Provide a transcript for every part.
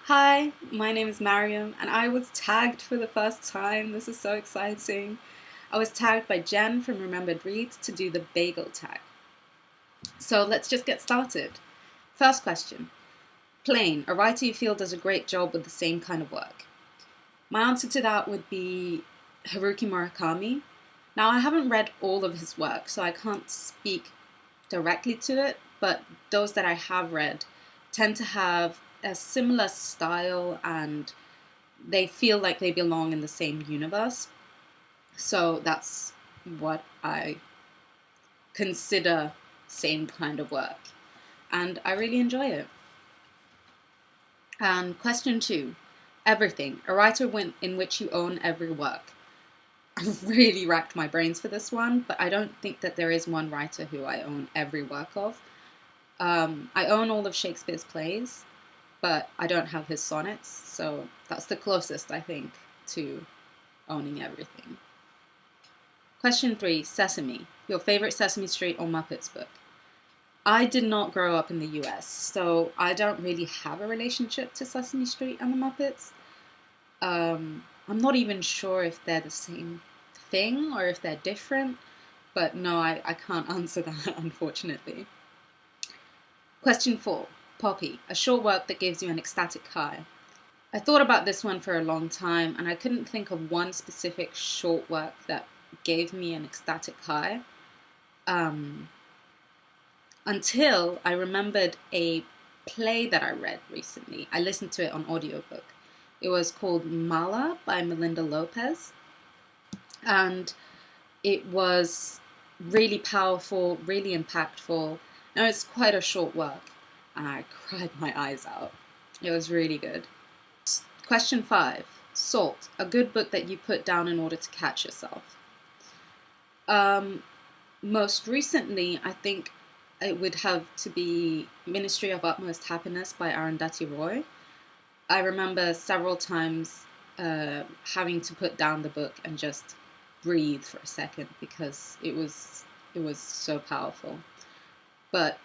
Hi, my name is Mariam, and I was tagged for the first time. This is so exciting. I was tagged by Jen from Remembered Reads to do the Bagel Tag. So let's just get started. First question. Plain, a writer you feel does a great job with the same kind of work. My answer to that would be Haruki Murakami. Now, I haven't read all of his work, so I can't speak directly to it, but those that I have read tend to have a similar style and they feel like they belong in the same universe. So that's what I consider same kind of work. And I really enjoy it. And question 2. Everything. A writer in which you own every work. I really racked my brains for this one, but I don't think that there is one writer who I own every work of. I own all of Shakespeare's plays, but I don't have his sonnets, so that's the closest, I think, to owning everything. Question 3, Sesame. Your favorite Sesame Street or Muppets book? I did not grow up in the US, so I don't really have a relationship to Sesame Street and the Muppets. I'm not even sure if they're the same thing or if they're different, but no, I can't answer that, unfortunately. Question 4, Poppy, a short work that gives you an ecstatic high. I thought about this one for a long time and I couldn't think of one specific short work that gave me an ecstatic high until I remembered a play that I read recently. I listened to it on audiobook. It was called Mala by Melinda Lopez, and it was really powerful, really impactful. Now, it's quite a short work, and I cried my eyes out. It was really good. Question 5. Salt, a good book that you put down in order to catch yourself. Most recently, I think it would have to be Ministry of Utmost Happiness by Arundhati Roy. I remember several times having to put down the book and just breathe for a second because it was so powerful. But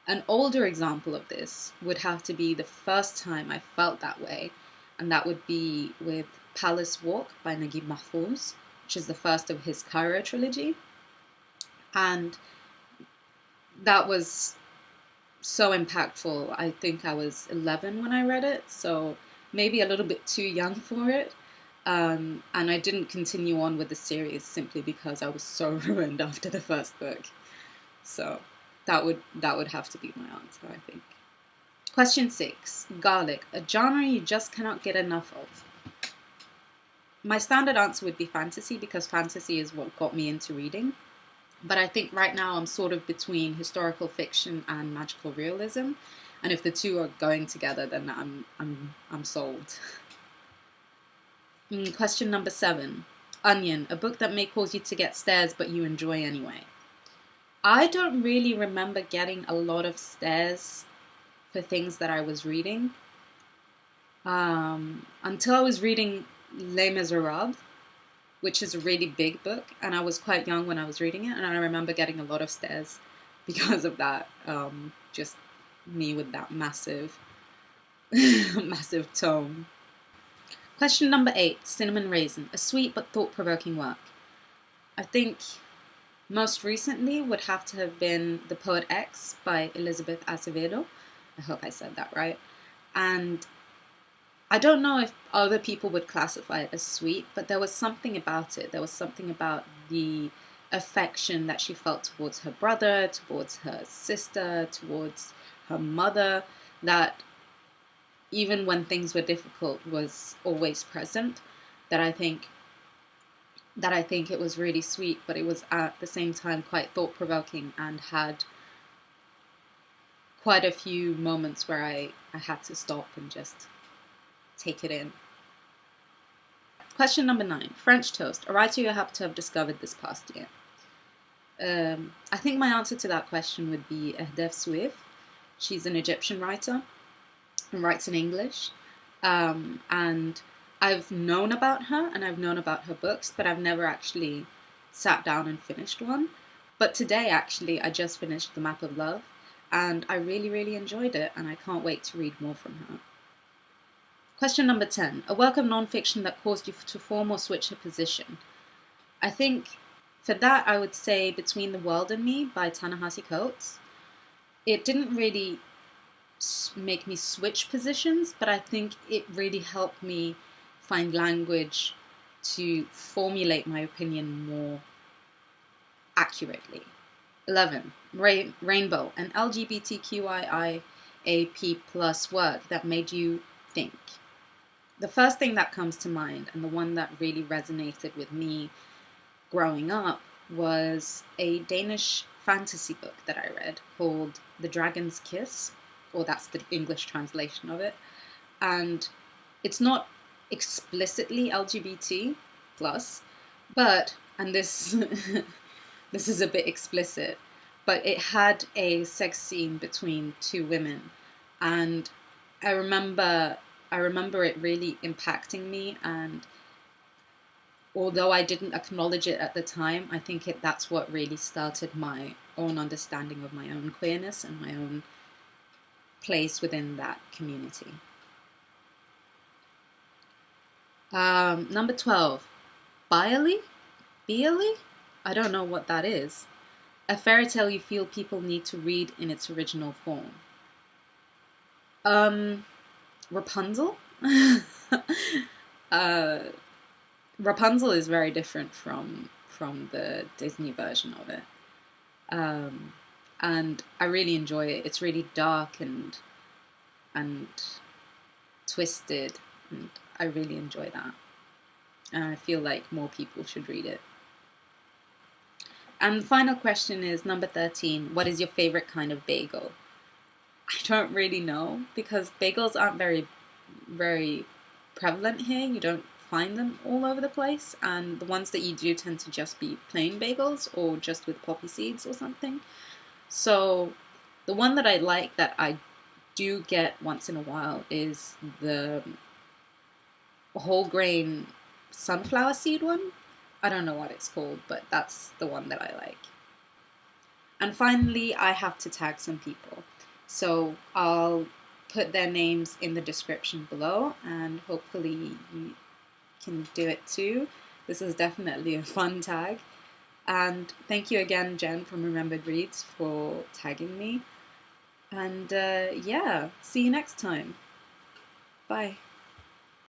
an older example of this would have to be the first time I felt that way, and that would be with Palace Walk by Naguib Mahfouz, which is the first of his Cairo trilogy. And that was so impactful. I think I was 11 when I read it, so maybe a little bit too young for it. And I didn't continue on with the series simply because I was so ruined after the first book. So that would have to be my answer, I think. Question 6. Garlic, a genre you just cannot get enough of. My standard answer would be fantasy because fantasy is what got me into reading. But I think right now I'm sort of between historical fiction and magical realism, and if the two are going together, then I'm sold. Question number 7. Onion, a book that may cause you to get stares, but you enjoy anyway. I don't really remember getting a lot of stares for things that I was reading until I was reading Les Miserables, which is a really big book, and I was quite young when I was reading it, and I remember getting a lot of stares because of that. Just me with that massive, massive tome. Question number 8, Cinnamon Raisin, a sweet but thought-provoking work. I think most recently would have to have been The Poet X by Elizabeth Acevedo. I hope I said that right. And I don't know if other people would classify it as sweet, but there was something about it. There was something about the affection that she felt towards her brother, towards her sister, towards her mother, that even when things were difficult was always present. That I think it was really sweet, but it was at the same time quite thought-provoking and had quite a few moments where I had to stop and just take it in. Question number 9. French Toast, a writer you happen to have discovered this past year. I think my answer to that question would be Ehdef Soueif. She's an Egyptian writer and writes in English. And I've known about her and I've known about her books, but I've never actually sat down and finished one. But today, actually, I just finished The Map of Love, and I really, really enjoyed it, and I can't wait to read more from her. Question number 10. A work of nonfiction that caused you to form or switch a position. I think for that I would say Between the World and Me by Ta-Nehisi Coates. It didn't really make me switch positions, but I think it really helped me find language to formulate my opinion more accurately. 11. Rainbow, an LGBTQIIAP plus work that made you think. The first thing that comes to mind, and the one that really resonated with me growing up, was a Danish fantasy book that I read called The Dragon's Kiss, or that's the English translation of it. And it's not explicitly LGBT plus, but, and this this is a bit explicit, but it had a sex scene between two women, and I remember it really impacting me, and although I didn't acknowledge it at the time, I think that's what really started my own understanding of my own queerness and my own place within that community. Number 12, Bialy? I don't know what that is. A fairy tale you feel people need to read in its original form. Rapunzel? Rapunzel is very different from the Disney version of it. And I really enjoy it. It's really dark and twisted, and I really enjoy that. And I feel like more people should read it. And the final question is number 13. What is your favorite kind of bagel? I don't really know, because bagels aren't very, very prevalent here. You don't find them all over the place, and the ones that you do tend to just be plain bagels or just with poppy seeds or something. So the one that I like, that I do get once in a while, is the whole grain sunflower seed one. I don't know what it's called, but that's the one that I like. And finally, I have to tag some people. So I'll put their names in the description below, and hopefully you can do it too. This is definitely a fun tag. And thank you again, Jen from Remembered Reads, for tagging me. And yeah, see you next time. Bye.